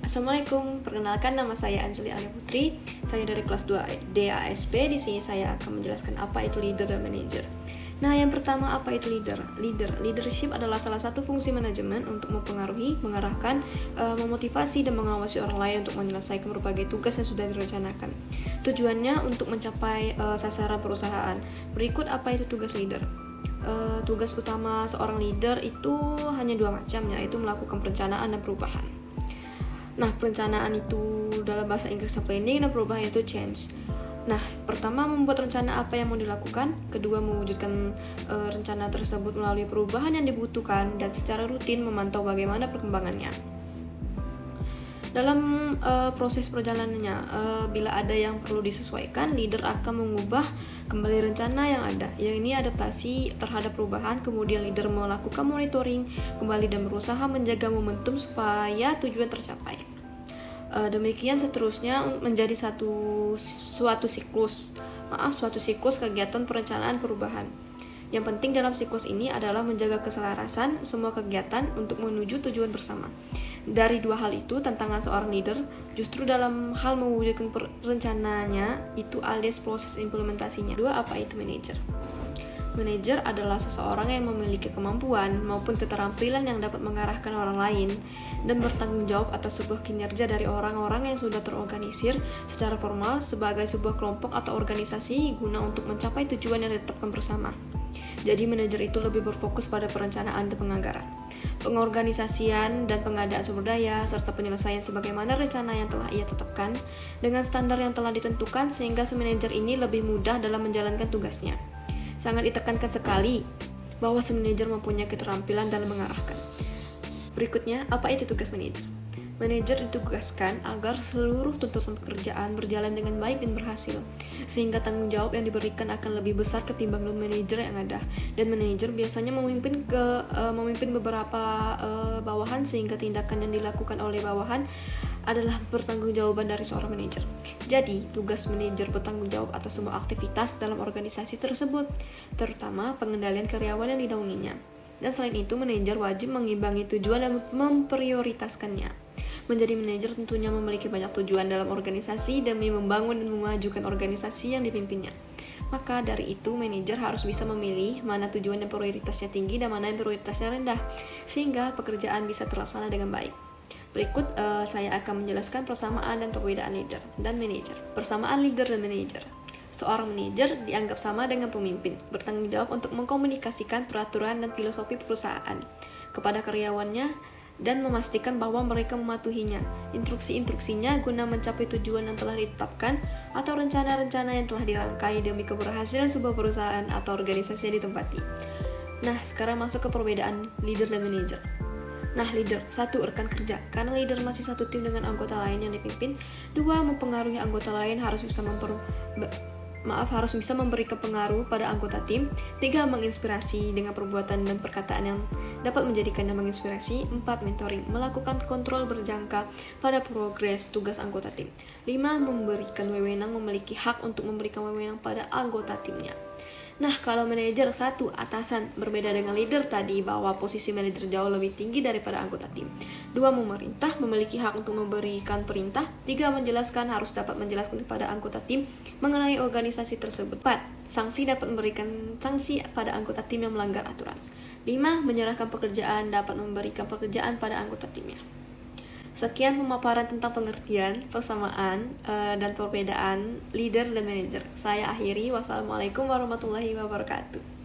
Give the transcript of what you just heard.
Assalamualaikum, perkenalkan nama saya Anjali Alia Putri. Saya dari kelas 2 DASP. Di sini saya akan menjelaskan apa itu leader dan manager. Nah, yang pertama, apa itu leader? Leadership adalah salah satu fungsi manajemen untuk mempengaruhi, mengarahkan, memotivasi dan mengawasi orang lain untuk menyelesaikan berbagai tugas yang sudah direncanakan. Tujuannya untuk mencapai sasaran perusahaan. Berikut apa itu tugas leader. Tugas utama seorang leader itu hanya dua macam, yaitu melakukan perencanaan dan perubahan. Nah, perencanaan itu dalam bahasa Inggrisnya planning dan perubahan itu change. Nah, pertama membuat rencana apa yang mau dilakukan, kedua mewujudkan rencana tersebut melalui perubahan yang dibutuhkan, dan secara rutin memantau bagaimana perkembangannya. Dalam proses perjalanannya, bila ada yang perlu disesuaikan, leader akan mengubah kembali rencana yang ada. Yang ini adaptasi terhadap perubahan, kemudian leader melakukan monitoring kembali dan berusaha menjaga momentum supaya tujuan tercapai. Demikian seterusnya menjadi suatu siklus kegiatan perencanaan perubahan. Yang penting dalam siklus ini adalah menjaga keselarasan semua kegiatan untuk menuju tujuan bersama. Dari dua hal itu, tantangan seorang leader justru dalam hal mewujudkan rencananya itu alias proses implementasinya. Dua, apa itu manajer? Manajer adalah seseorang yang memiliki kemampuan maupun keterampilan yang dapat mengarahkan orang lain dan bertanggung jawab atas sebuah kinerja dari orang-orang yang sudah terorganisir secara formal sebagai sebuah kelompok atau organisasi guna untuk mencapai tujuan yang ditetapkan bersama. Jadi manajer itu lebih berfokus pada perencanaan dan penganggaran, pengorganisasian dan pengadaan sumber daya, serta penyelesaian sebagaimana rencana yang telah ia tetapkan dengan standar yang telah ditentukan sehingga si manajer ini lebih mudah dalam menjalankan tugasnya. Sangat ditekankan sekali bahwa si manajer mempunyai keterampilan dalam mengarahkan. Berikutnya, apa itu tugas manajer? Manajer ditugaskan agar seluruh tuntutan pekerjaan berjalan dengan baik dan berhasil, sehingga tanggung jawab yang diberikan akan lebih besar ketimbang non-manajer yang ada. Dan manajer biasanya memimpin beberapa bawahan, sehingga tindakan yang dilakukan oleh bawahan adalah pertanggungjawaban dari seorang manajer. Jadi, tugas manajer bertanggung jawab atas semua aktivitas dalam organisasi tersebut, terutama pengendalian karyawan yang dinaunginya. Dan selain itu, manajer wajib mengimbangi tujuan dan memprioritaskannya. Menjadi manajer tentunya memiliki banyak tujuan dalam organisasi demi membangun dan memajukan organisasi yang dipimpinnya. Maka dari itu, manajer harus bisa memilih mana tujuan yang prioritasnya tinggi dan mana yang prioritasnya rendah, sehingga pekerjaan bisa terlaksana dengan baik. Berikut saya akan menjelaskan persamaan dan perbedaan leader dan manajer. Persamaan leader dan manajer. Seorang manajer dianggap sama dengan pemimpin, bertanggung jawab untuk mengkomunikasikan peraturan dan filosofi perusahaan kepada karyawannya dan memastikan bahwa mereka mematuhinya, instruksi-instruksinya guna mencapai tujuan yang telah ditetapkan atau rencana-rencana yang telah dirangkai demi keberhasilan sebuah perusahaan atau organisasi yang ditempati. Nah, sekarang masuk ke perbedaan leader dan manajer. Nah, leader, 1. Rekan kerja. Karena leader masih satu tim dengan anggota lain yang dipimpin. 2. Mempengaruhi anggota lain, harus bisa memberikan pengaruh pada anggota tim. 3. Menginspirasi dengan perbuatan dan perkataan yang dapat menjadikannya menginspirasi. 4. Mentoring, melakukan kontrol berjangka pada progres tugas anggota tim. 5. Memberikan wewenang, memiliki hak untuk memberikan wewenang pada anggota timnya. Nah, kalau manajer, 1. Atasan, berbeda dengan leader tadi bahwa posisi manajer jauh lebih tinggi daripada anggota tim. 2. Memerintah, memiliki hak untuk memberikan perintah. 3. Menjelaskan, harus dapat menjelaskan kepada anggota tim mengenai organisasi tersebut. 4. Sanksi, dapat memberikan sanksi pada anggota tim yang melanggar aturan. 5. Menyerahkan pekerjaan, dapat memberikan pekerjaan pada anggota timnya. Sekian pemaparan tentang pengertian, persamaan, dan perbedaan leader dan manajer. Saya akhiri. Wassalamualaikum warahmatullahi wabarakatuh.